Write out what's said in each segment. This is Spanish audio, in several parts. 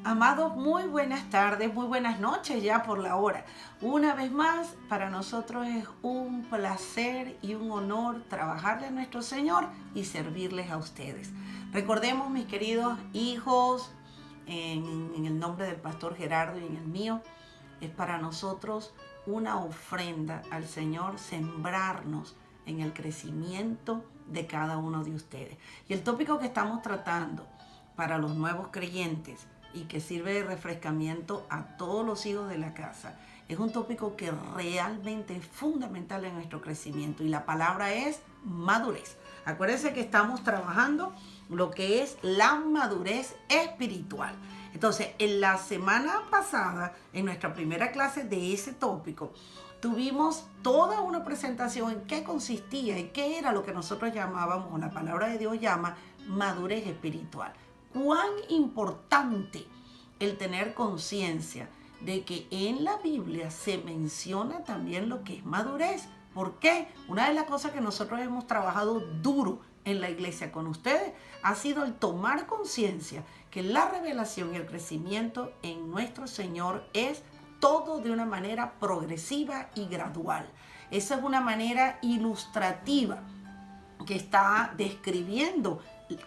Amados, muy buenas tardes, muy buenas noches ya por la hora. Una vez más, para nosotros es un placer y un honor trabajarle a nuestro Señor y servirles a ustedes. Recordemos, mis queridos hijos, en el nombre del pastor Gerardo y en el mío, es para nosotros una ofrenda al Señor sembrarnos en el crecimiento de cada uno de ustedes. Y el tópico que estamos tratando para los nuevos creyentes y que sirve de refrescamiento a todos los hijos de la casa, es un tópico que realmente es fundamental en nuestro crecimiento y la palabra es madurez. Acuérdense que estamos trabajando lo que es la madurez espiritual. Entonces, en la semana pasada, en nuestra primera clase de ese tópico, tuvimos toda una presentación en qué consistía y qué era lo que nosotros llamábamos, o la palabra de Dios llama, madurez espiritual. Cuán importante el tener conciencia de que en la Biblia se menciona también lo que es madurez. ¿Por qué? Una de las cosas que nosotros hemos trabajado duro en la iglesia con ustedes ha sido el tomar conciencia que la revelación y el crecimiento en nuestro Señor es todo de una manera progresiva y gradual. Esa es una manera ilustrativa que está describiendo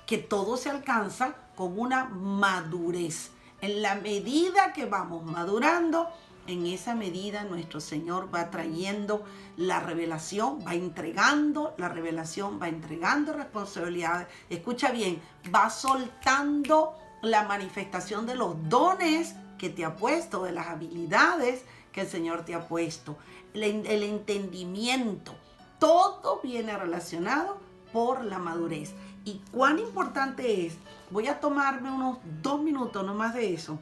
que todo se alcanza con una madurez. En la medida que vamos madurando, en esa medida nuestro Señor va trayendo la revelación, va entregando la revelación, va entregando responsabilidades. Escucha bien, va soltando la manifestación de los dones que te ha puesto, de las habilidades que el Señor te ha puesto, el entendimiento. Todo viene relacionado por la madurez. Y cuán importante es, voy a tomarme unos 2 minutos, no más de eso,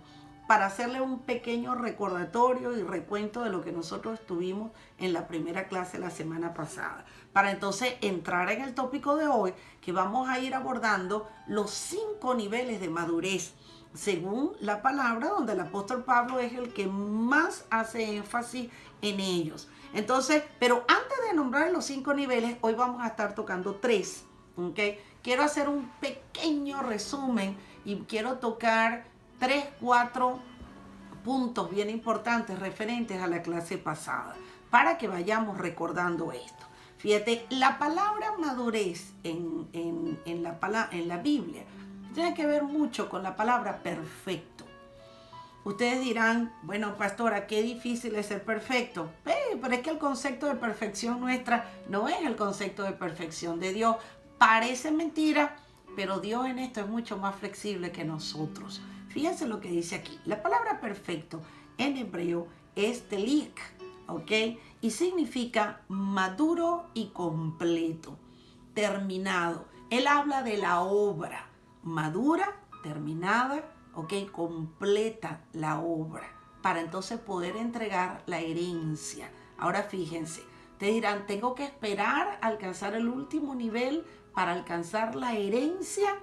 para hacerle un pequeño recordatorio y recuento de lo que nosotros estuvimos en la primera clase la semana pasada. Para entonces entrar en el tópico de hoy, que vamos a ir abordando los 5 niveles de madurez, según la palabra, donde el apóstol Pablo es el que más hace énfasis en ellos. Entonces, pero antes de nombrar los 5 niveles, hoy vamos a estar tocando 3. ¿Okay? Quiero hacer un pequeño resumen y quiero tocar 3, 4 puntos bien importantes referentes a la clase pasada para que vayamos recordando esto. Fíjate, la palabra madurez en la Biblia tiene que ver mucho con la palabra perfecto. Ustedes dirán, bueno, pastora, qué difícil es ser perfecto. Pero es que el concepto de perfección nuestra no es el concepto de perfección de Dios. Parece mentira, pero Dios en esto es mucho más flexible que nosotros. Fíjense lo que dice aquí. La palabra perfecto en hebreo es telik, ¿ok? Y significa maduro y completo, terminado. Él habla de la obra, madura, terminada, ¿ok? Completa la obra, para entonces poder entregar la herencia. Ahora fíjense, te dirán, ¿tengo que esperar a alcanzar el último nivel para alcanzar la herencia?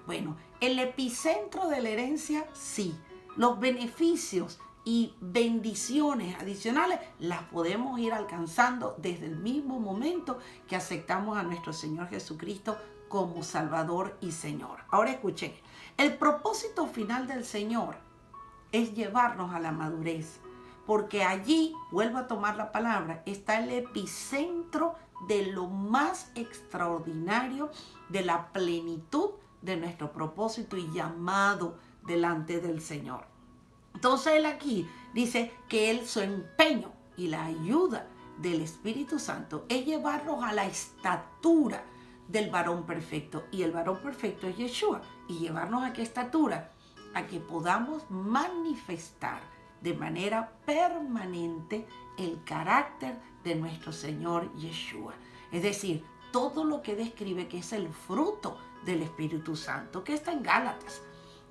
Bueno, el epicentro de la herencia, sí. Los beneficios y bendiciones adicionales las podemos ir alcanzando desde el mismo momento que aceptamos a nuestro Señor Jesucristo como Salvador y Señor. Ahora escuchen, el propósito final del Señor es llevarnos a la madurez, porque allí, vuelvo a tomar la palabra, está el epicentro de lo más extraordinario, de la plenitud de nuestro propósito y llamado delante del Señor. Entonces él aquí dice que su empeño y la ayuda del Espíritu Santo es llevarnos a la estatura del varón perfecto. Y el varón perfecto es Yeshua. Y llevarnos a qué estatura? A que podamos manifestar de manera permanente el carácter de nuestro Señor Yeshua. Es decir, todo lo que describe que es el fruto del Espíritu Santo, que está en Gálatas.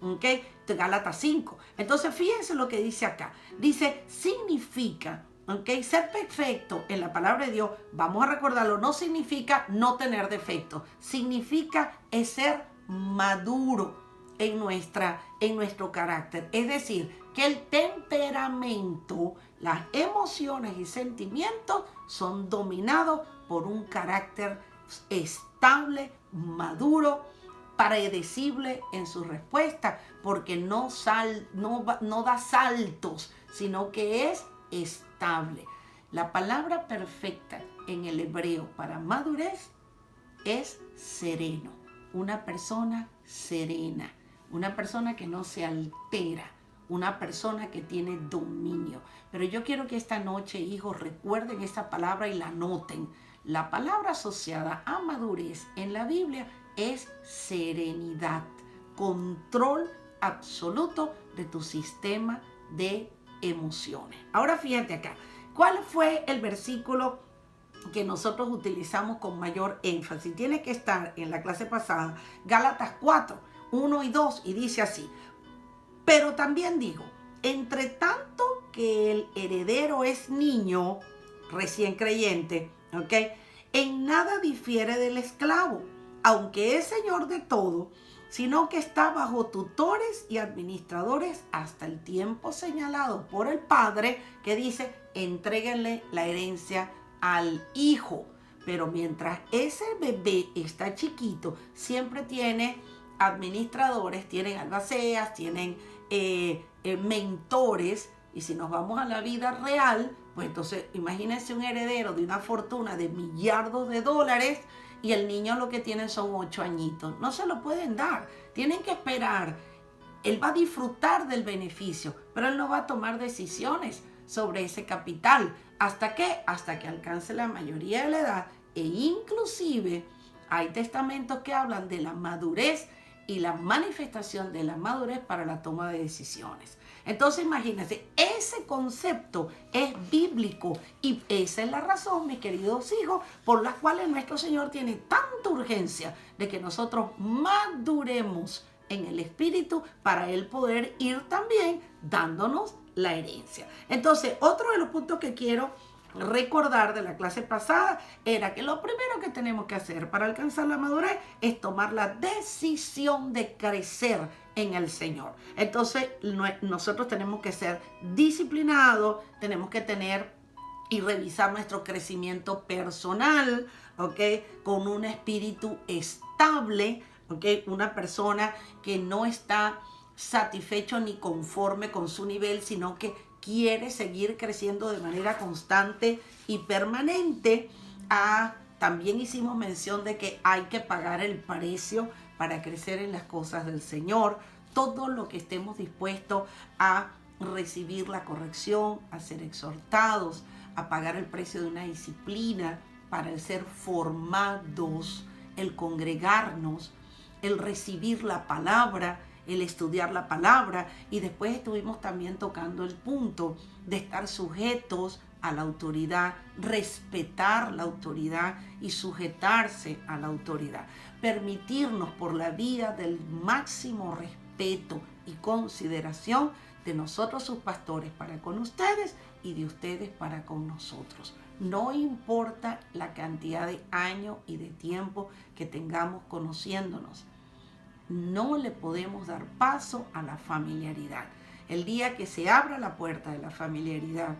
¿Okay? Gálatas 5. Entonces fíjense lo que dice acá. Dice, significa, ¿okay? Ser perfecto en la palabra de Dios, vamos a recordarlo, no significa no tener defectos. Significa ser maduro en nuestro carácter. Es decir, que el temperamento, las emociones y sentimientos son dominados por un carácter estable, maduro, predecible en su respuesta, porque no da saltos, sino que es estable. La palabra perfecta en el hebreo para madurez es sereno. Una persona serena, una persona que no se altera, una persona que tiene dominio. Pero yo quiero que esta noche, hijos, recuerden esta palabra y la noten. La palabra asociada a madurez en la Biblia es serenidad, control absoluto de tu sistema de emociones. Ahora fíjate acá, ¿cuál fue el versículo que nosotros utilizamos con mayor énfasis? Tiene que estar en la clase pasada, Gálatas 4, 1 y 2, y dice así: pero también digo, entre tanto que el heredero es niño, recién creyente, ¿ok?, en nada difiere del esclavo, aunque es señor de todo, sino que está bajo tutores y administradores hasta el tiempo señalado por el padre, que dice: entréguenle la herencia al hijo. Pero mientras ese bebé está chiquito, siempre tiene administradores, tienen albaceas, tienen mentores. Y si nos vamos a la vida real, pues entonces imagínense un heredero de una fortuna de millardos de dólares y el niño lo que tiene son 8 añitos. No se lo pueden dar, tienen que esperar. Él va a disfrutar del beneficio, pero él no va a tomar decisiones sobre ese capital. ¿Hasta qué? Hasta que alcance la mayoría de la edad. E inclusive hay testamentos que hablan de la madurez y la manifestación de la madurez para la toma de decisiones. Entonces imagínense, ese concepto es bíblico y esa es la razón, mis queridos hijos, por la cual nuestro Señor tiene tanta urgencia de que nosotros maduremos en el espíritu para Él poder ir también dándonos la herencia. Entonces, otro de los puntos que quiero recordar de la clase pasada era que lo primero que tenemos que hacer para alcanzar la madurez es tomar la decisión de crecer en el Señor. Entonces nosotros tenemos que ser disciplinados, tenemos que tener y revisar nuestro crecimiento personal, ¿ok?, con un espíritu estable, ¿ok?, una persona que no está satisfecho ni conforme con su nivel, sino que quiere seguir creciendo de manera constante y permanente. También hicimos mención de que hay que pagar el precio para crecer en las cosas del Señor. Todo lo que estemos dispuestos a recibir la corrección, a ser exhortados, a pagar el precio de una disciplina para el ser formados, el congregarnos, el recibir la palabra, el estudiar la palabra. Y después estuvimos también tocando el punto de estar sujetos a la autoridad, respetar la autoridad y sujetarse a la autoridad. Permitirnos por la vía del máximo respeto y consideración de nosotros sus pastores para con ustedes y de ustedes para con nosotros. No importa la cantidad de años y de tiempo que tengamos conociéndonos, no le podemos dar paso a la familiaridad. El día que se abra la puerta de la familiaridad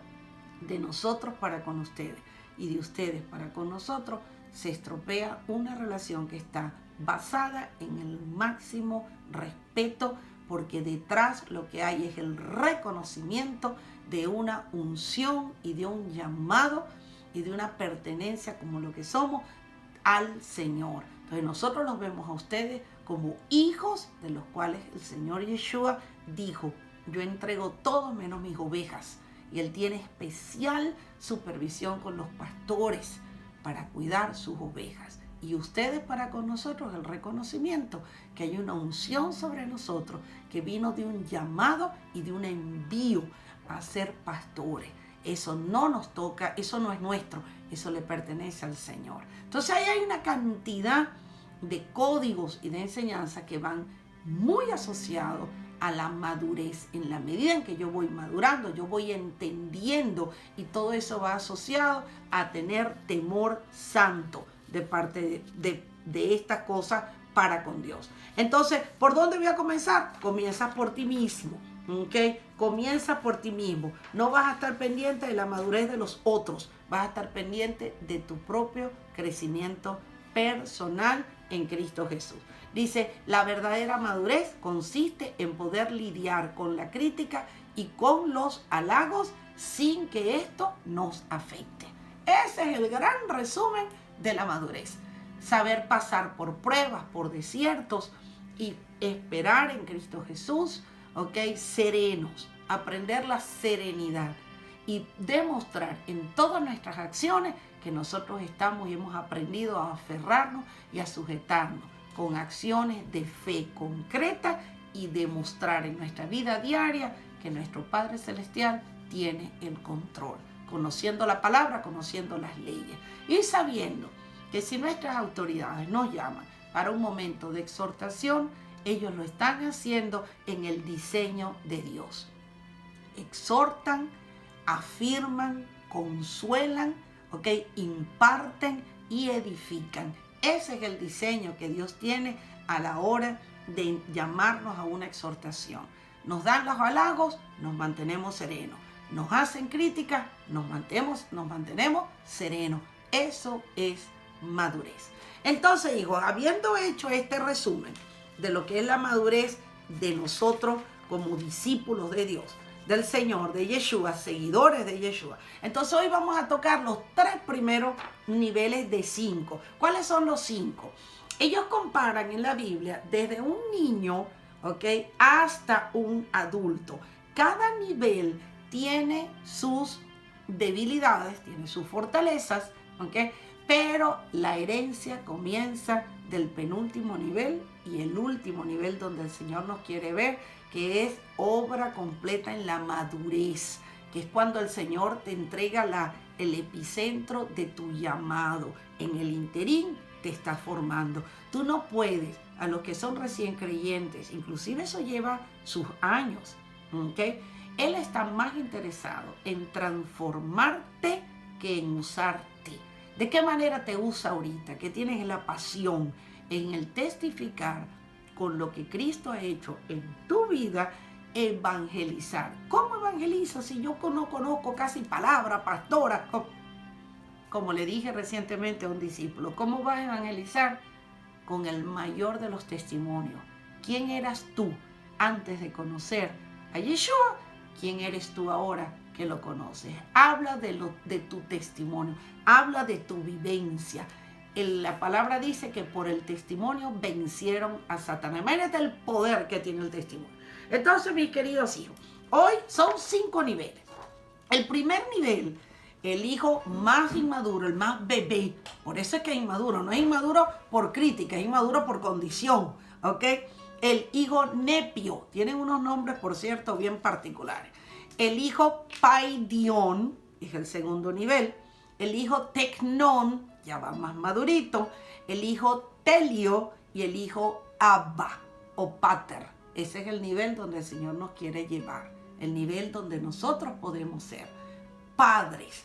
de nosotros para con ustedes y de ustedes para con nosotros, se estropea una relación que está basada en el máximo respeto, porque detrás lo que hay es el reconocimiento de una unción y de un llamado y de una pertenencia como lo que somos al Señor. Entonces nosotros los vemos a ustedes como hijos de los cuales el Señor Yeshua dijo: yo entrego todo menos mis ovejas. Y Él tiene especial supervisión con los pastores para cuidar sus ovejas. Y ustedes para con nosotros el reconocimiento que hay una unción sobre nosotros que vino de un llamado y de un envío a ser pastores. Eso no nos toca, eso no es nuestro, eso le pertenece al Señor. Entonces ahí hay una cantidad de códigos y de enseñanzas que van muy asociados a la madurez. En la medida en que yo voy madurando, yo voy entendiendo, y todo eso va asociado a tener temor santo de parte de estas cosas para con Dios. Entonces, ¿por dónde voy a comenzar? Comienza por ti mismo, ¿ok? Comienza por ti mismo. No vas a estar pendiente de la madurez de los otros, vas a estar pendiente de tu propio crecimiento personal en Cristo Jesús. Dice, la verdadera madurez consiste en poder lidiar con la crítica y con los halagos sin que esto nos afecte. Ese es el gran resumen de la madurez. Saber pasar por pruebas, por desiertos y esperar en Cristo Jesús, ¿ok? Serenos, aprender la serenidad y demostrar en todas nuestras acciones que nosotros estamos y hemos aprendido a aferrarnos y a sujetarnos con acciones de fe concreta y demostrar en nuestra vida diaria que nuestro Padre Celestial tiene el control, conociendo la palabra, conociendo las leyes y sabiendo que si nuestras autoridades nos llaman para un momento de exhortación, ellos lo están haciendo en el diseño de Dios. Exhortan, afirman, consuelan, ¿ok? Imparten y edifican. Ese es el diseño que Dios tiene a la hora de llamarnos a una exhortación. Nos dan los halagos, nos mantenemos serenos. Nos hacen críticas, nos mantenemos serenos. Eso es madurez. Entonces, hijos, habiendo hecho este resumen de lo que es la madurez de nosotros como discípulos de Dios, del Señor, de Yeshua, seguidores de Yeshua. Entonces hoy vamos a tocar los 3 primeros niveles de 5. ¿Cuáles son los 5? Ellos comparan en la Biblia desde un niño, ¿ok?, hasta un adulto. Cada nivel tiene sus debilidades, tiene sus fortalezas, ¿ok? Pero la herencia comienza del penúltimo nivel y el último nivel donde el Señor nos quiere ver, que es obra completa en la madurez, que es cuando el Señor te entrega el epicentro de tu llamado. En el interín te está formando. Tú no puedes, a los que son recién creyentes, inclusive eso lleva sus años, ¿ok? Él está más interesado en transformarte que en usarte. ¿De qué manera te usa ahorita? Que tienes la pasión en el testificar con lo que Cristo ha hecho en tu vida, evangelizar. ¿Cómo evangelizo si yo no conozco casi palabra, pastora? Como le dije recientemente a un discípulo, ¿cómo vas a evangelizar? Con el mayor de los testimonios. ¿Quién eras tú antes de conocer a Yeshua? ¿Quién eres tú ahora que lo conoces? Habla de tu testimonio, habla de tu vivencia. La palabra dice que por el testimonio vencieron a Satanás. Imagínate el poder que tiene el testimonio. Entonces, mis queridos hijos, hoy son 5 niveles. El primer nivel, el hijo más inmaduro, el más bebé. Por eso es que es inmaduro. No es inmaduro por crítica, es inmaduro por condición, ¿ok? El hijo nepio. Tienen unos nombres, por cierto, bien particulares. El hijo paidión, es el segundo nivel. El hijo tecnón, ya va más madurito. El hijo telio y el hijo abba o pater. Ese es el nivel donde el Señor nos quiere llevar. El nivel donde nosotros podemos ser padres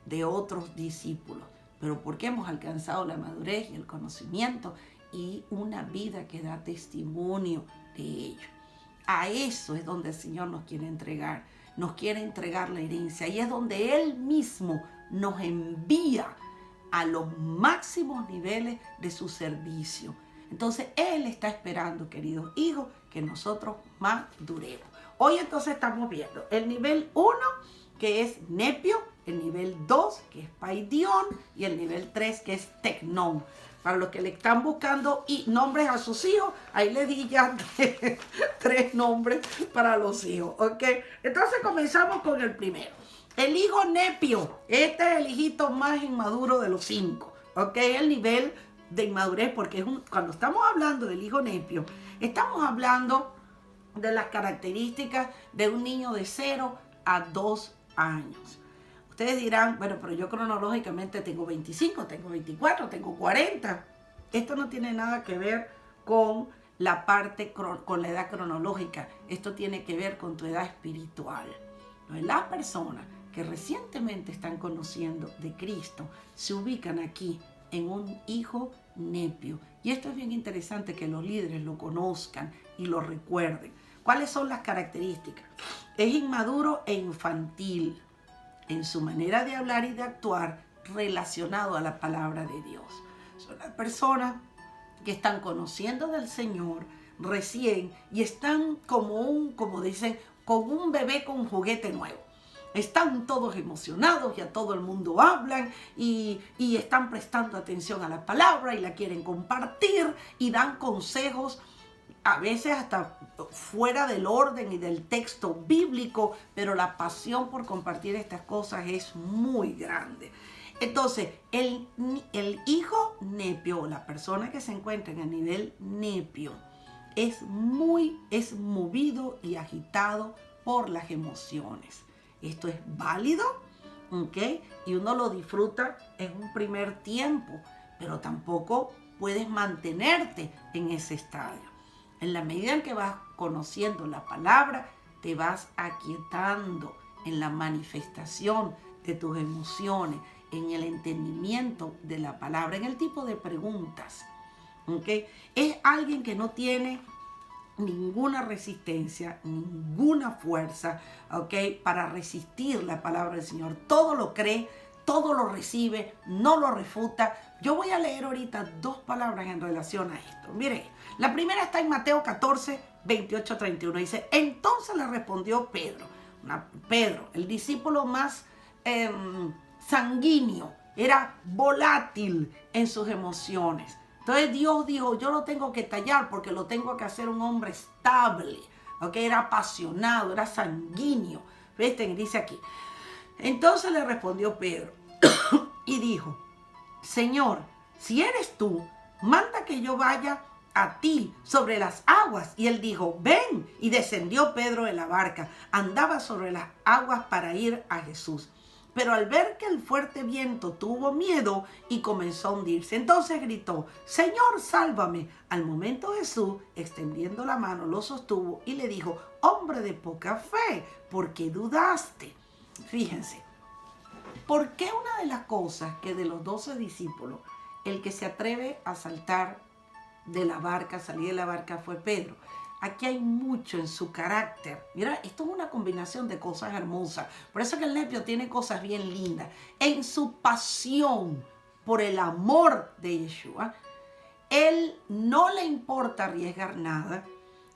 de otros discípulos. Pero porque hemos alcanzado la madurez y el conocimiento y una vida que da testimonio de ello. A eso es donde el Señor nos quiere entregar. Nos quiere entregar la herencia. Y es donde Él mismo nos envía a los máximos niveles de su servicio. Entonces Él está esperando, queridos hijos, que nosotros maduremos. Hoy entonces estamos viendo el nivel 1, que es nepio, el nivel 2, que es paidión, y el nivel 3, que es tecnón. Para los que le están buscando nombres a sus hijos, ahí les di ya 3 nombres para los hijos, ¿ok? Entonces comenzamos con el primero. El hijo nepio. Este es el hijito más inmaduro de los 5, ¿ok? El nivel de inmadurez, porque cuando estamos hablando del hijo nepio, estamos hablando de las características de un niño de 0 a 2 años. Ustedes dirán, bueno, pero yo cronológicamente tengo 25, tengo 24, tengo 40. Esto no tiene nada que ver con la edad cronológica. Esto tiene que ver con tu edad espiritual. Las personas que recientemente están conociendo de Cristo se ubican aquí en un hijo nepio. Y esto es bien interesante que los líderes lo conozcan y lo recuerden. ¿Cuáles son las características? Es inmaduro e infantil en su manera de hablar y de actuar relacionado a la palabra de Dios. Es una persona que están conociendo del Señor recién y están como dicen, con un bebé con un juguete nuevo. Están todos emocionados y a todo el mundo hablan y están prestando atención a la palabra y la quieren compartir y dan consejos, a veces hasta fuera del orden y del texto bíblico, pero la pasión por compartir estas cosas es muy grande. Entonces, el hijo nepio, la persona que se encuentra en el nivel nepio, es movido y agitado por las emociones. Esto es válido, ¿ok? Y uno lo disfruta en un primer tiempo, pero tampoco puedes mantenerte en ese estadio. En la medida en que vas conociendo la palabra, te vas aquietando en la manifestación de tus emociones, en el entendimiento de la palabra, en el tipo de preguntas. ¿Okay? Es alguien que no tiene ninguna resistencia, ninguna fuerza, ¿okay? Para resistir la palabra del Señor. Todo lo cree, todo lo recibe, no lo refuta. Yo voy a leer ahorita 2 palabras en relación a esto. Mire, la primera está en Mateo 14, 28, 31. Dice, entonces le respondió Pedro, el discípulo más sanguíneo, era volátil en sus emociones. Entonces Dios dijo, yo lo tengo que tallar porque lo tengo que hacer un hombre estable. ¿Okay? Era apasionado, era sanguíneo. ¿Viste? Dice aquí. Entonces le respondió Pedro y dijo, Señor, si eres tú, manda que yo vaya a ti sobre las aguas. Y él dijo, ven. Y descendió Pedro de la barca. Andaba sobre las aguas para ir a Jesús. Pero al ver que el fuerte viento tuvo miedo y comenzó a hundirse, entonces gritó, Señor, sálvame. Al momento Jesús, extendiendo la mano, lo sostuvo y le dijo, hombre de poca fe, ¿por qué dudaste? Fíjense, ¿por qué una de las cosas que de los 12 discípulos, el que se atreve a saltar de la barca, salir de la barca fue Pedro? Aquí hay mucho en su carácter. Mira, esto es una combinación de cosas hermosas. Por eso que el nepio tiene cosas bien lindas. En su pasión por el amor de Yeshua, él no le importa arriesgar nada,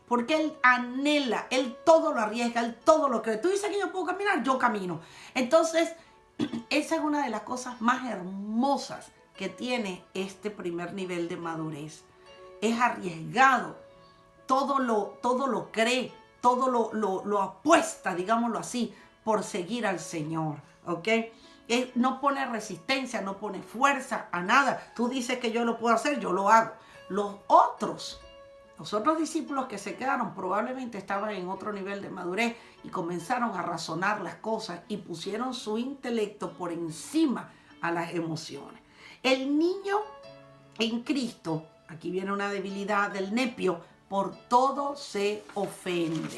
porque él anhela, él todo lo arriesga, él todo lo cree. Tú dices que yo puedo caminar, yo camino. Entonces, esa es una de las cosas más hermosas que tiene este primer nivel de madurez. Es arriesgado. Todo lo cree, todo lo apuesta, digámoslo así, por seguir al Señor, ¿ok? Él no pone resistencia, no pone fuerza a nada. Tú dices que yo lo puedo hacer, yo lo hago. Los otros discípulos que se quedaron probablemente estaban en otro nivel de madurez y comenzaron a razonar las cosas y pusieron su intelecto por encima a las emociones. El niño en Cristo, aquí viene una debilidad del nepio, por todo se ofende.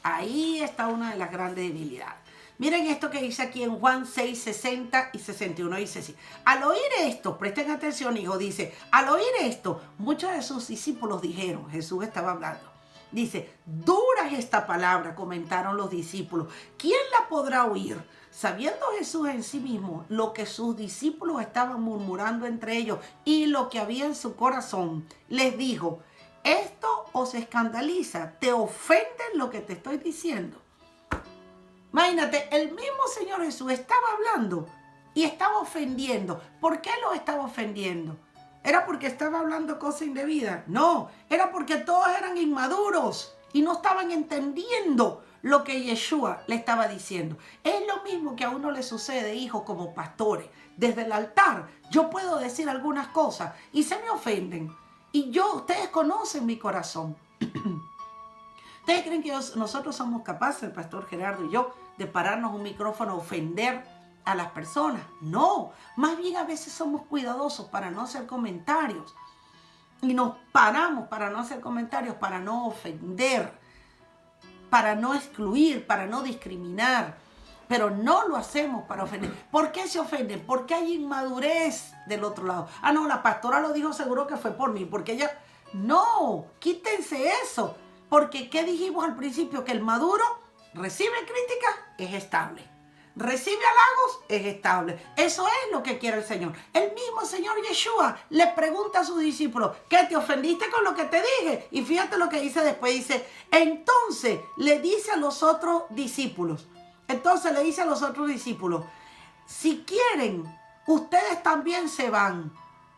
Ahí está una de las grandes debilidades. Miren esto que dice aquí en Juan 6, 60 y 61. Dice así. Al oír esto, presten atención, hijo, dice, al oír esto, muchos de sus discípulos dijeron, Jesús estaba hablando. Dice, dura es esta palabra, comentaron los discípulos. ¿Quién la podrá oír? Sabiendo Jesús en sí mismo lo que sus discípulos estaban murmurando entre ellos y lo que había en su corazón, les dijo, ¿esto os escandaliza? ¿Te ofende lo que te estoy diciendo? Imagínate, el mismo Señor Jesús estaba hablando y estaba ofendiendo. ¿Por qué lo estaba ofendiendo? ¿Era porque estaba hablando cosas indebidas? No, era porque todos eran inmaduros y no estaban entendiendo lo que Yeshua le estaba diciendo. Es lo mismo que a uno le sucede, hijos, como pastores. Desde el altar yo puedo decir algunas cosas y se me ofenden. Y ustedes conocen mi corazón. ¿Ustedes creen que nosotros somos capaces, el pastor Gerardo y yo, de pararnos un micrófono a ofender a las personas? No, más bien a veces somos cuidadosos para no hacer comentarios. Y nos paramos para no hacer comentarios, para no ofender, para no excluir, para no discriminar. Pero no lo hacemos para ofender. ¿Por qué se ofenden? Porque hay inmadurez del otro lado. Ah, no, la pastora lo dijo, seguro que fue por mí. Porque ella... No, quítense eso. Porque ¿qué dijimos al principio? Que el maduro recibe crítica, es estable. recibe halagos, es estable. Eso es lo que quiere el Señor. El mismo Señor Yeshua le pregunta a sus discípulos, ¿qué te ofendiste con lo que te dije? Y fíjate lo que dice después, dice, entonces le dice a los otros discípulos, si quieren, ustedes también se van.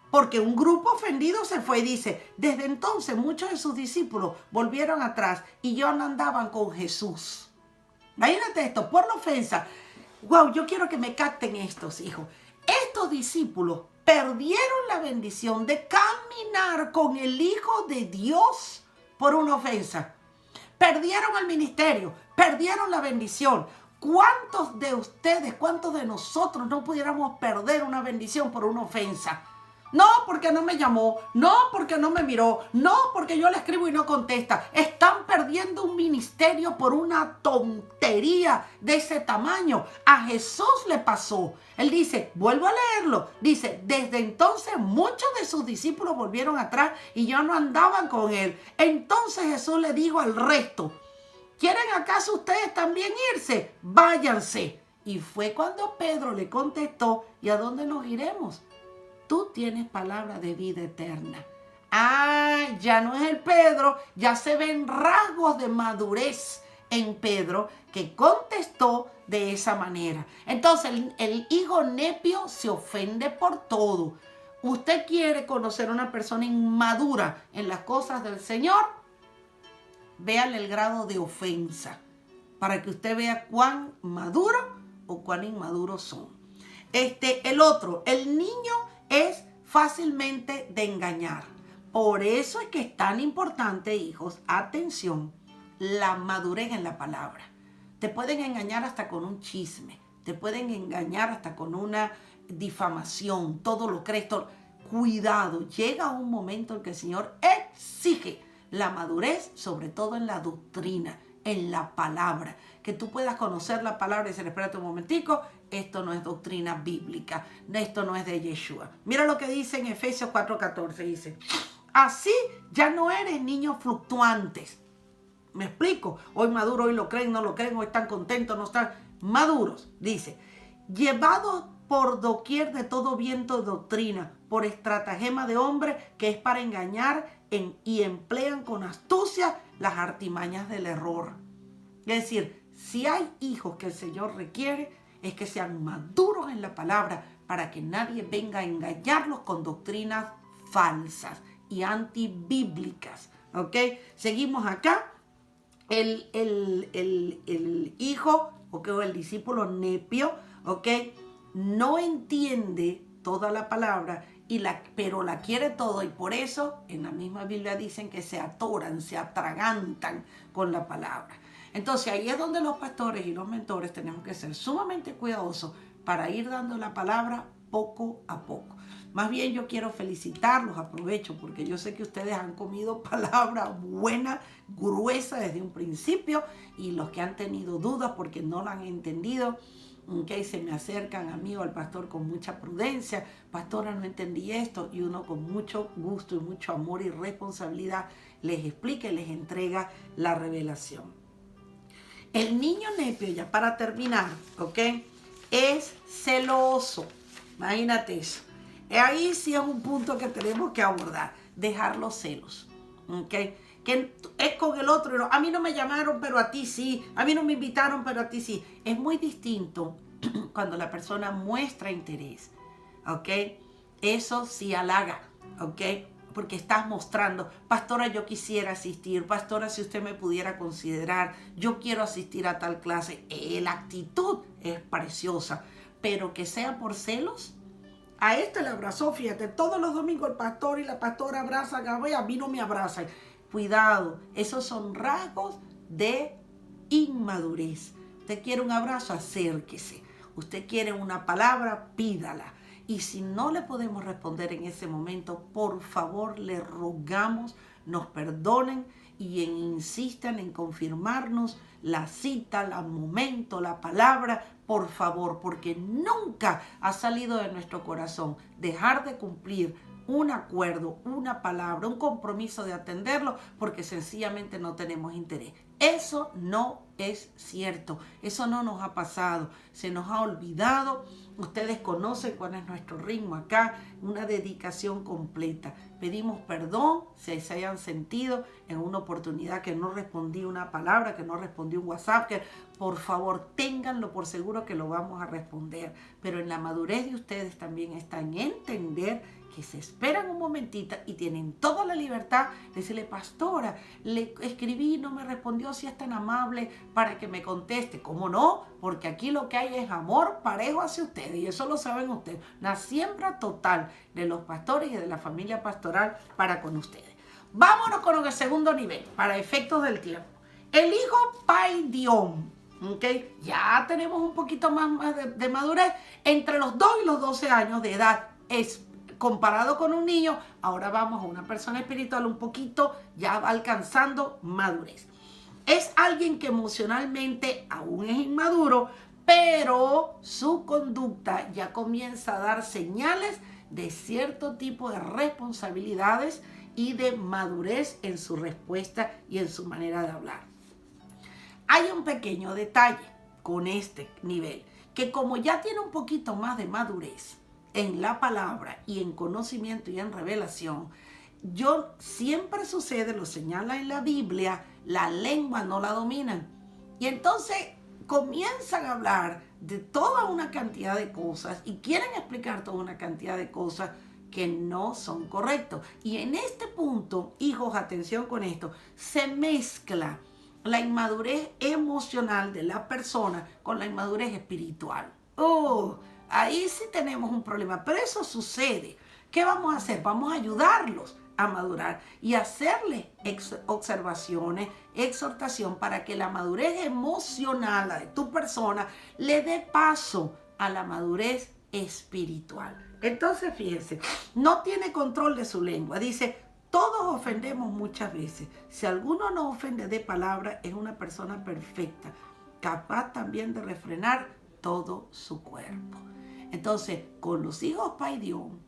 Porque un grupo ofendido se fue y dice, desde entonces muchos de sus discípulos volvieron atrás y ya no andaban con Jesús. Imagínate esto, por la ofensa. Wow, yo quiero que me capten estos, hijos. Estos discípulos perdieron la bendición de caminar con el Hijo de Dios por una ofensa. Perdieron el ministerio, perdieron la bendición. ¿Cuántos de ustedes, cuántos de nosotros no pudiéramos perder una bendición por una ofensa? No porque no me llamó, no porque no me miró, no porque yo le escribo y no contesta. Están perdiendo un ministerio por una tontería de ese tamaño. A Jesús le pasó. Él dice, vuelvo a leerlo, dice, desde entonces muchos de sus discípulos volvieron atrás y ya no andaban con él. Entonces Jesús le dijo al resto, ¿quieren acaso ustedes también irse? Váyanse. Y fue cuando Pedro le contestó, ¿y a dónde nos iremos? Tú tienes palabra de vida eterna. Ya no es el Pedro, ya se ven rasgos de madurez en Pedro que contestó de esa manera. Entonces el hijo nepio se ofende por todo. ¿Usted quiere conocer a una persona inmadura en las cosas del Señor? Véale el grado de ofensa para que usted vea cuán maduro o cuán inmaduros son. El niño es fácilmente de engañar. Por eso es que es tan importante, hijos, atención, la madurez en la palabra. Te pueden engañar hasta con un chisme, te pueden engañar hasta con una difamación, todo lo crees. Cuidado, llega un momento en que el Señor exige la madurez, sobre todo en la doctrina, en la palabra, que tú puedas conocer la palabra y decir, espérate un momentico, esto no es doctrina bíblica, esto no es de Yeshua. Mira lo que dice en Efesios 4:14, dice, así ya no eres niños fluctuantes. ¿Me explico? Hoy maduro, hoy lo creen, no lo creen, hoy están contentos, no están maduros. Dice, llevados por doquier de todo viento de doctrina, por estratagema de hombre que es para engañar y emplean con astucia las artimañas del error. Es decir, si hay hijos que el Señor requiere, es que sean maduros en la palabra para que nadie venga a engañarlos con doctrinas falsas y antibíblicas. ¿Ok? Seguimos acá. El hijo, o el discípulo nepio, ¿ok? No entiende toda la palabra, pero la quiere todo, y por eso en la misma Biblia dicen que se atoran, se atragantan con la palabra. Entonces ahí es donde los pastores y los mentores tenemos que ser sumamente cuidadosos para ir dando la palabra poco a poco. Más bien yo quiero felicitarlos, aprovecho, porque yo sé que ustedes han comido palabra buena, gruesa desde un principio, y los que han tenido dudas porque no la han entendido, okay, se me acercan a mí o al pastor con mucha prudencia, pastora, no entendí esto, y uno con mucho gusto y mucho amor y responsabilidad les explica y les entrega la revelación. El niño nepio, ya para terminar, ¿ok? Es celoso. Imagínate eso. Ahí sí es un punto que tenemos que abordar. Dejar los celos, ¿ok? Que es con el otro. A mí no me llamaron, pero a ti sí. A mí no me invitaron, pero a ti sí. Es muy distinto cuando la persona muestra interés, ¿ok? Eso sí halaga, ¿ok? Porque estás mostrando, pastora, yo quisiera asistir, pastora, si usted me pudiera considerar, yo quiero asistir a tal clase. La actitud es preciosa, pero que sea por celos. A este le abrazó, fíjate, todos los domingos el pastor y la pastora abrazan, a mí no me abrazan. Cuidado, esos son rasgos de inmadurez. Usted quiere un abrazo, acérquese. Usted quiere una palabra, pídala. Y si no le podemos responder en ese momento, por favor, le rogamos, nos perdonen y insistan en confirmarnos la cita, el momento, la palabra, por favor, porque nunca ha salido de nuestro corazón dejar de cumplir un acuerdo, una palabra, un compromiso de atenderlo, porque sencillamente no tenemos interés. Eso no es cierto. Eso no nos ha pasado, se nos ha olvidado. Ustedes conocen cuál es nuestro ritmo acá, una dedicación completa. Pedimos perdón si se hayan sentido en una oportunidad que no respondí una palabra, que no respondí un WhatsApp, que por favor ténganlo por seguro que lo vamos a responder. Pero en la madurez de ustedes también está en entender que se esperan un momentito y tienen toda la libertad de decirle, pastora, le escribí, no me respondió, si es tan amable para que me conteste. ¿Cómo no? Porque aquí lo que hay es amor parejo hacia ustedes y eso lo saben ustedes. La siembra total de los pastores y de la familia pastoral para con ustedes. Vámonos con el segundo nivel, para efectos del tiempo. El hijo paidión. ¿Okay? Ya tenemos un poquito más de madurez entre los 2 y los 12 años de edad. Comparado con un niño, ahora vamos a una persona espiritual un poquito, ya va alcanzando madurez. Es alguien que emocionalmente aún es inmaduro, pero su conducta ya comienza a dar señales de cierto tipo de responsabilidades y de madurez en su respuesta y en su manera de hablar. Hay un pequeño detalle con este nivel, que como ya tiene un poquito más de madurez en la palabra y en conocimiento y en revelación, siempre sucede, lo señala en la Biblia, la lengua no la dominan. Y entonces comienzan a hablar de toda una cantidad de cosas y quieren explicar toda una cantidad de cosas que no son correctos. Y en este punto, hijos, atención con esto, se mezcla la inmadurez emocional de la persona con la inmadurez espiritual. Ahí sí tenemos un problema, pero eso sucede. ¿Qué vamos a hacer? Vamos a ayudarlos a madurar y hacerles observaciones, exhortación para que la madurez emocional de tu persona le dé paso a la madurez espiritual. Entonces, fíjense, no tiene control de su lengua. Dice, todos ofendemos muchas veces. Si alguno no ofende de palabra, es una persona perfecta, capaz también de refrenar todo su cuerpo. Entonces, con los hijos paidión,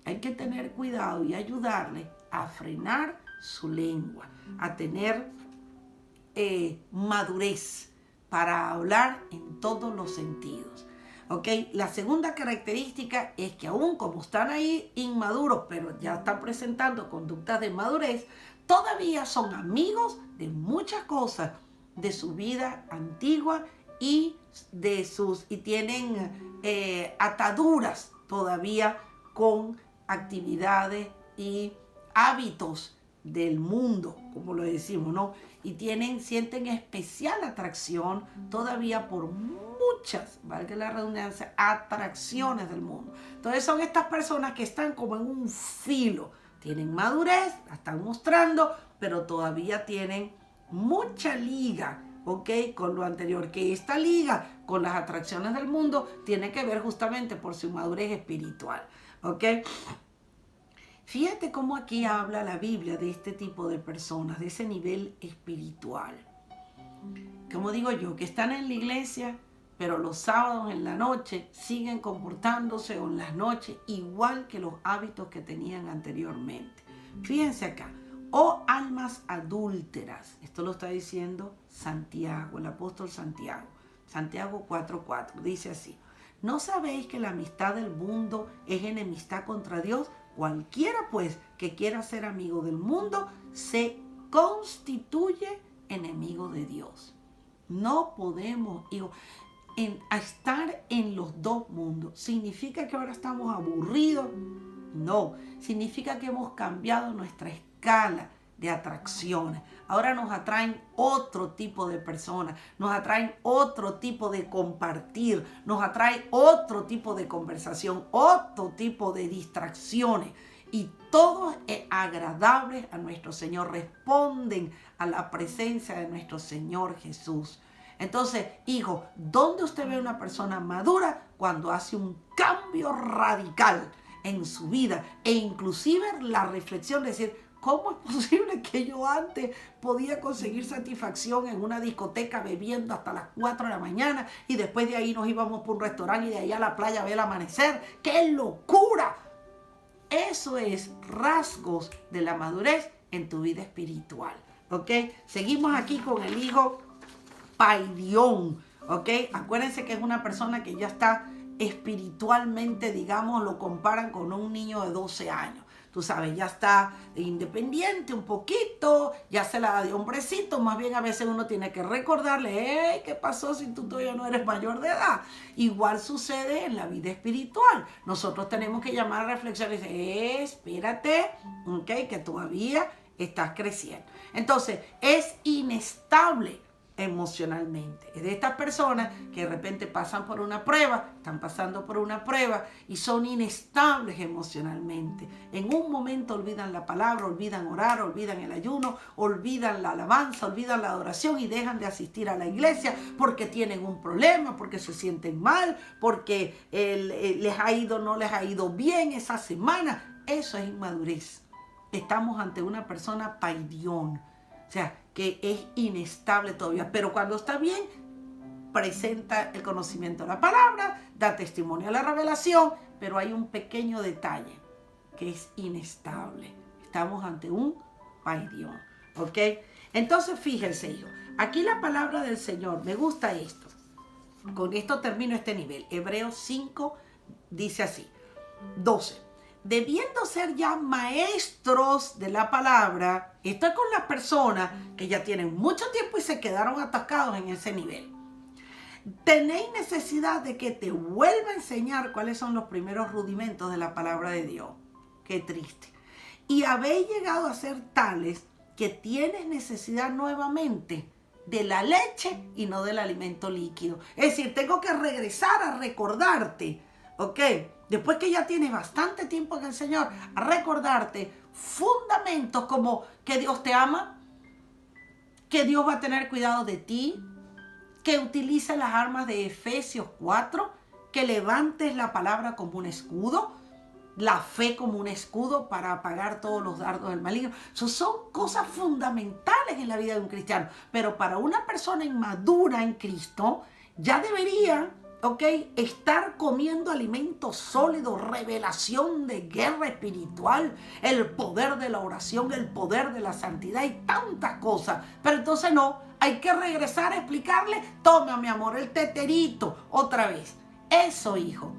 hay que tener cuidado y ayudarle a frenar su lengua, a tener madurez para hablar en todos los sentidos. ¿Ok? La segunda característica es que aún como están ahí inmaduros, pero ya están presentando conductas de madurez, todavía son amigos de muchas cosas de su vida antigua y tienen ataduras todavía con actividades y hábitos del mundo, como lo decimos, ¿no? Y sienten especial atracción todavía por muchas, valga la redundancia, atracciones del mundo. Entonces son estas personas que están como en un filo, tienen madurez, la están mostrando, pero todavía tienen mucha liga, ¿ok? Con lo anterior, que esta liga con las atracciones del mundo tiene que ver justamente por su madurez espiritual, ¿ok? Fíjate cómo aquí habla la Biblia de este tipo de personas, de ese nivel espiritual. Como digo yo, que están en la iglesia, pero los sábados en la noche siguen comportándose o en las noches igual que los hábitos que tenían anteriormente. Fíjense acá. Oh almas adúlteras, esto lo está diciendo Santiago, el apóstol Santiago. Santiago 4:4 dice así: ¿no sabéis que la amistad del mundo es enemistad contra Dios? Cualquiera pues que quiera ser amigo del mundo se constituye enemigo de Dios. No podemos estar en los dos mundos. ¿Significa que ahora estamos aburridos? No, significa que hemos cambiado nuestra escala de atracciones. Ahora nos atraen otro tipo de personas, nos atraen otro tipo de compartir, nos atrae otro tipo de conversación, otro tipo de distracciones. Y todos agradables a nuestro Señor, responden a la presencia de nuestro Señor Jesús. Entonces, hijo, ¿dónde usted ve una persona madura? Cuando hace un cambio radical en su vida e inclusive la reflexión de decir, ¿cómo es posible que yo antes podía conseguir satisfacción en una discoteca bebiendo hasta las 4 de la mañana y después de ahí nos íbamos por un restaurante y de ahí a la playa a ver el amanecer? ¡Qué locura! Eso es rasgos de la madurez en tu vida espiritual. ¿Ok? Seguimos aquí con el hijo paidión, ¿ok? Acuérdense que es una persona que ya está espiritualmente, digamos, lo comparan con un niño de 12 años. Tú sabes, ya está independiente un poquito, ya se la da de hombrecito, más bien a veces uno tiene que recordarle, hey, ¿qué pasó si tú todavía no eres mayor de edad? Igual sucede en la vida espiritual. Nosotros tenemos que llamar a reflexión y decir, espérate, ¿ok? Que todavía estás creciendo. Entonces, es inestable emocionalmente. Es de estas personas que de repente pasan por una prueba, están pasando por una prueba y son inestables emocionalmente. En un momento olvidan la palabra, olvidan orar, olvidan el ayuno, olvidan la alabanza, olvidan la adoración y dejan de asistir a la iglesia porque tienen un problema, porque se sienten mal, porque les ha ido, no les ha ido bien esa semana. Eso es inmadurez. Estamos ante una persona paidión, o sea, que es inestable todavía, pero cuando está bien, presenta el conocimiento de la palabra, da testimonio a la revelación, pero hay un pequeño detalle, que es inestable. Estamos ante un paidión, ¿ok? Entonces, fíjense, hijo, aquí la palabra del Señor, me gusta esto. Con esto termino este nivel. Hebreos 5 dice así, 12. Debiendo ser ya maestros de la palabra, esto es con las personas que ya tienen mucho tiempo y se quedaron atascados en ese nivel. Tenéis necesidad de que te vuelva a enseñar cuáles son los primeros rudimentos de la palabra de Dios. Qué triste. Y habéis llegado a ser tales que tienes necesidad nuevamente de la leche y no del alimento líquido. Es decir, tengo que regresar a recordarte, ¿ok? Después que ya tienes bastante tiempo en el Señor, a recordarte fundamentos como que Dios te ama, que Dios va a tener cuidado de ti, que utilices las armas de Efesios 4, que levantes la palabra como un escudo, la fe como un escudo para apagar todos los dardos del maligno. Eso son cosas fundamentales en la vida de un cristiano. Pero para una persona inmadura en Cristo, ya debería, ¿ok?, estar comiendo alimentos sólidos, revelación de guerra espiritual, el poder de la oración, el poder de la santidad y tantas cosas. Pero entonces no, hay que regresar a explicarle, toma mi amor, el teterito, otra vez. Eso, hijo,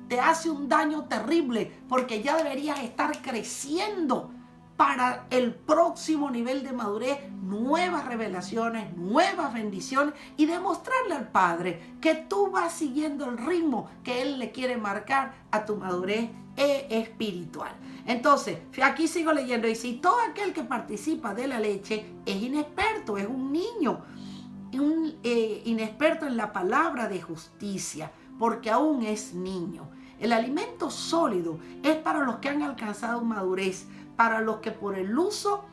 te hace un daño terrible porque ya deberías estar creciendo para el próximo nivel de madurez, nuevas revelaciones, nuevas bendiciones y demostrarle al Padre que tú vas siguiendo el ritmo que Él le quiere marcar a tu madurez espiritual. Entonces, aquí sigo leyendo, dice, y todo aquel que participa de la leche es inexperto, es un niño, inexperto en la palabra de justicia, porque aún es niño. El alimento sólido es para los que han alcanzado madurez, para los que por el uso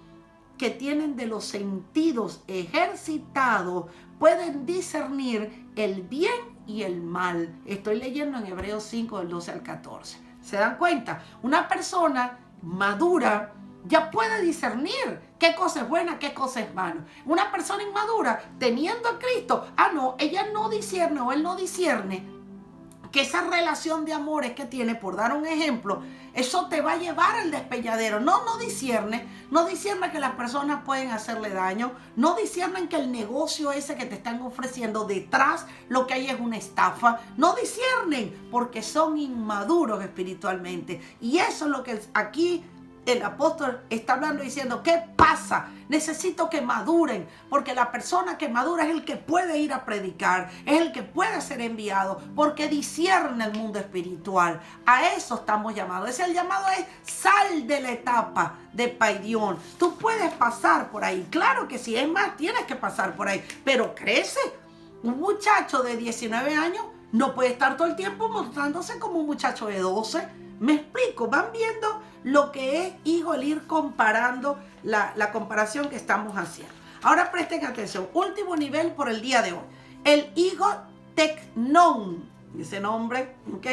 que tienen de los sentidos ejercitados pueden discernir el bien y el mal. Estoy leyendo en Hebreos 5 del 12 al 14. ¿Se dan cuenta? Una persona madura ya puede discernir qué cosa es buena, qué cosa es mala. Una persona inmadura, teniendo a Cristo, no, ella no discierne o él no discierne que esa relación de amores que tiene, por dar un ejemplo, eso te va a llevar al despeñadero. No discierne que las personas pueden hacerle daño, no disciernen que el negocio ese que te están ofreciendo detrás lo que hay es una estafa, no disciernen porque son inmaduros espiritualmente. Y eso es lo que aquí el apóstol está hablando diciendo, ¿qué pasa? Necesito que maduren, porque la persona que madura es el que puede ir a predicar, es el que puede ser enviado, porque discierne el mundo espiritual. A eso estamos llamados. Ese el llamado es sal de la etapa de paidión. Tú puedes pasar por ahí, claro que sí, es más, tienes que pasar por ahí, pero crece. Un muchacho de 19 años no puede estar todo el tiempo mostrándose como un muchacho de 12. ¿Me explico? Van viendo lo que es, hijo, el ir comparando la comparación que estamos haciendo. Ahora presten atención. Último nivel por el día de hoy. El hijo tecnón, ese nombre, ¿ok?,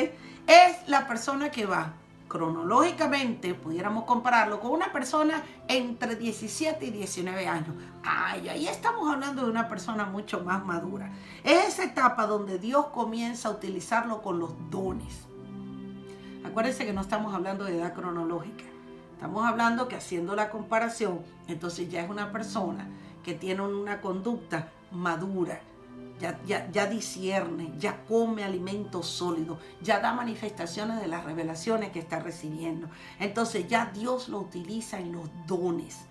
es la persona que va cronológicamente, pudiéramos compararlo con una persona entre 17 y 19 años. Ahí estamos hablando de una persona mucho más madura. Es esa etapa donde Dios comienza a utilizarlo con los dones. Acuérdense que no estamos hablando de edad cronológica. Estamos hablando que haciendo la comparación, entonces ya es una persona que tiene una conducta madura, ya discierne, ya come alimento sólido, ya da manifestaciones de las revelaciones que está recibiendo. Entonces ya Dios lo utiliza en los dones.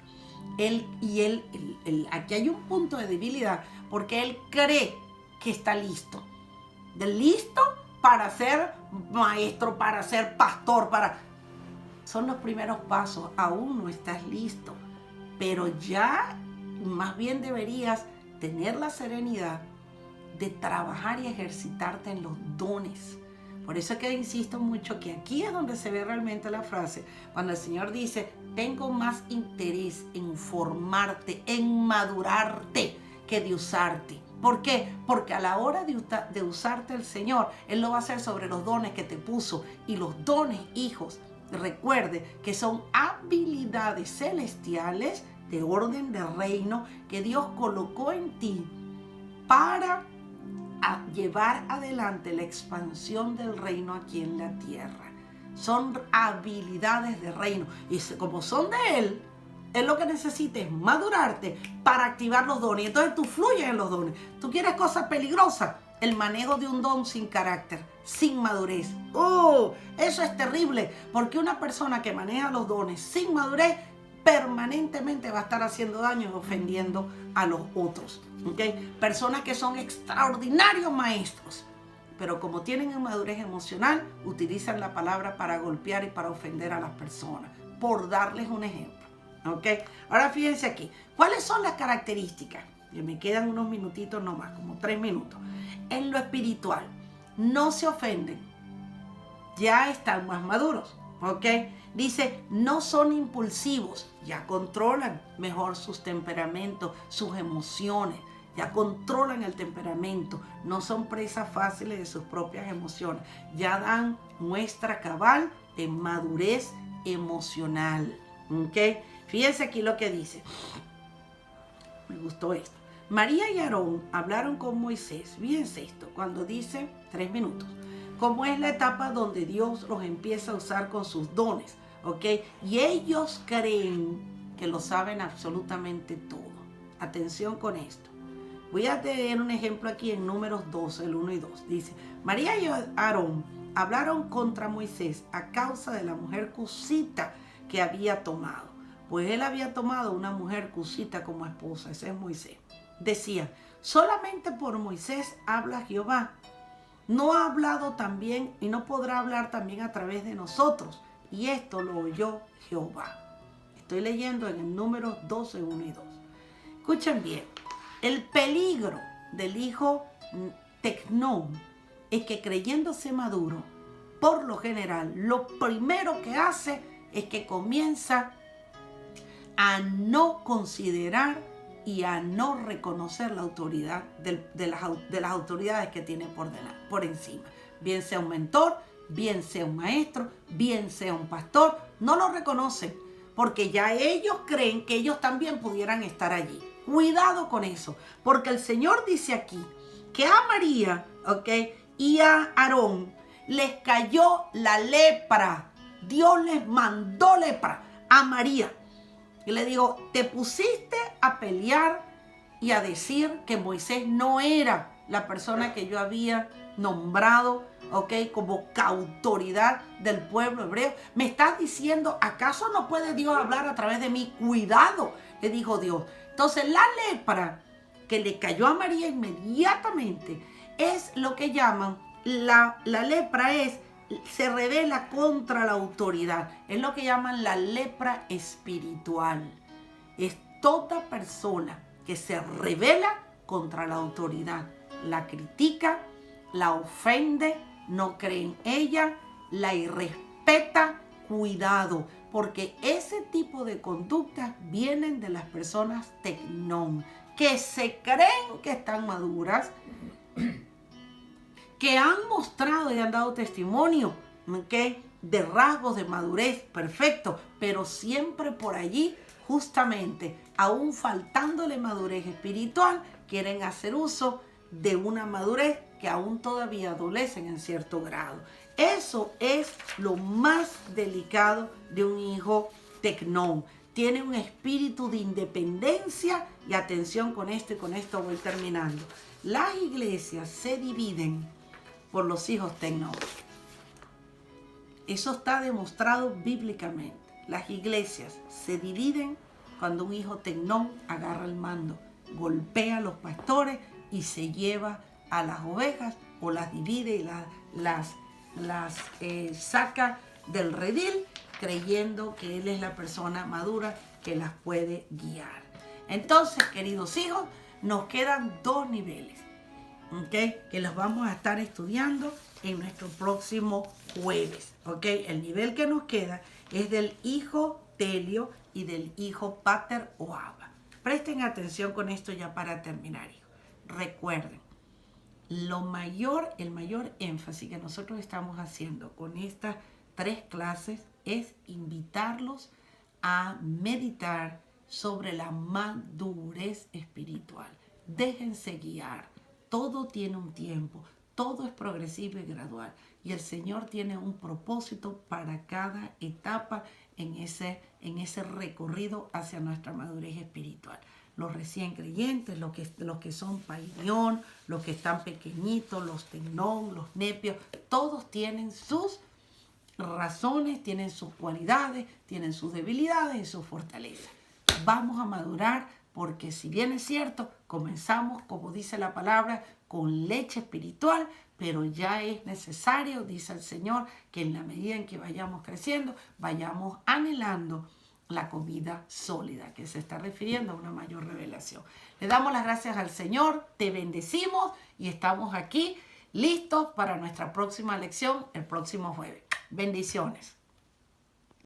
Aquí hay un punto de debilidad porque él cree que está listo. Listo para ser maestro, para ser pastor, son los primeros pasos. Aún no estás listo, pero ya más bien deberías tener la serenidad de trabajar y ejercitarte en los dones. Por eso es que insisto mucho que aquí es donde se ve realmente la frase, cuando el Señor dice, tengo más interés en formarte, en madurarte, que de usarte. ¿Por qué? Porque a la hora de usarte el Señor, Él lo va a hacer sobre los dones que te puso. Y los dones, hijos, recuerde que son habilidades celestiales de orden de reino que Dios colocó en ti para llevar adelante la expansión del reino aquí en la tierra. Son habilidades de reino. Y como son de Él, Él lo que necesita es madurarte para activar los dones. Y entonces tú fluyes en los dones. Tú quieres cosas peligrosas. El manejo de un don sin carácter, sin madurez. Eso es terrible. Porque una persona que maneja los dones sin madurez permanentemente va a estar haciendo daño y ofendiendo a los otros. ¿Okay? Personas que son extraordinarios maestros, pero como tienen inmadurez emocional, utilizan la palabra para golpear y para ofender a las personas, por darles un ejemplo. ¿Okay? Ahora fíjense aquí, ¿cuáles son las características? Y me quedan unos minutitos nomás, como 3 minutos. En lo espiritual, no se ofenden, ya están más maduros. ¿Ok? Dice, no son impulsivos, ya controlan mejor sus temperamentos, sus emociones, ya controlan el temperamento, no son presas fáciles de sus propias emociones, ya dan muestra cabal de madurez emocional. ¿Ok? Fíjense aquí lo que dice. Me gustó esto. María y Aarón hablaron con Moisés. Fíjense esto, cuando dice 3 minutos. Como es la etapa donde Dios los empieza a usar con sus dones, ¿ok? Y ellos creen que lo saben absolutamente todo. Atención con esto. Voy a tener un ejemplo aquí en Números 12, el 1 y 2. Dice, María y Aarón hablaron contra Moisés a causa de la mujer cusita que había tomado. Pues él había tomado una mujer cusita como esposa, ese es Moisés. Decía, solamente por Moisés habla Jehová. No ha hablado también y no podrá hablar también a través de nosotros. Y esto lo oyó Jehová. Estoy leyendo en el Números 12, 1 y 2. Escuchen bien. El peligro del hijo Tecnón es que creyéndose maduro, por lo general, lo primero que hace es que comienza a no considerar y a no reconocer la autoridad de las autoridades que tiene por encima. Bien sea un mentor, bien sea un maestro, bien sea un pastor, no lo reconocen porque ya ellos creen que ellos también pudieran estar allí. Cuidado con eso, porque el Señor dice aquí que a María, ¿ok?, y a Aarón les cayó la lepra. Dios les mandó lepra a María. Y le digo, te pusiste a pelear y a decir que Moisés no era la persona que yo había nombrado, ¿ok?, como autoridad del pueblo hebreo. Me estás diciendo, ¿acaso no puede Dios hablar a través de mí? Cuidado, le dijo Dios. Entonces la lepra que le cayó a María inmediatamente es lo que llaman, la lepra se revela contra la autoridad. Es lo que llaman la lepra espiritual. Es toda persona que se revela contra la autoridad. La critica, la ofende, no cree en ella, la irrespeta. Cuidado, porque ese tipo de conductas vienen de las personas tecnón, que se creen que están maduras, que han mostrado y han dado testimonio, ¿okay?, de rasgos de madurez, perfecto, pero siempre por allí, justamente, aún faltándole madurez espiritual, quieren hacer uso de una madurez que aún todavía adolecen en cierto grado. Eso es lo más delicado de un hijo tecnón. tiene un espíritu de independencia. Y atención con esto, y con esto voy terminando. Las iglesias se dividen por los hijos tecnón. Eso está demostrado bíblicamente. Las iglesias se dividen cuando un hijo tecnón agarra el mando, golpea a los pastores y se lleva a las ovejas, o las divide y las saca del redil, creyendo que él es la persona madura que las puede guiar. Entonces, queridos hijos, nos quedan 2 niveles, ¿okay? Que los vamos a estar estudiando en nuestro próximo jueves, ¿okay? El nivel que nos queda es del hijo telio y del hijo pater o abba. Presten atención con esto ya para terminar, hijos. Recuerden, el mayor énfasis que nosotros estamos haciendo con estas 3 clases es invitarlos a meditar sobre la madurez espiritual. Déjense guiar. Todo tiene un tiempo, todo es progresivo y gradual. Y el Señor tiene un propósito para cada etapa en ese recorrido hacia nuestra madurez espiritual. Los recién creyentes, los que son painión, los que están pequeñitos, los tecnón, los nepios, todos tienen sus razones, tienen sus cualidades, tienen sus debilidades y sus fortalezas. Vamos a madurar, porque si bien es cierto, comenzamos, como dice la palabra, con leche espiritual, pero ya es necesario, dice el Señor, que en la medida en que vayamos creciendo, vayamos anhelando la comida sólida, que se está refiriendo a una mayor revelación. Le damos las gracias al Señor, te bendecimos y estamos aquí listos para nuestra próxima lección el próximo jueves. Bendiciones.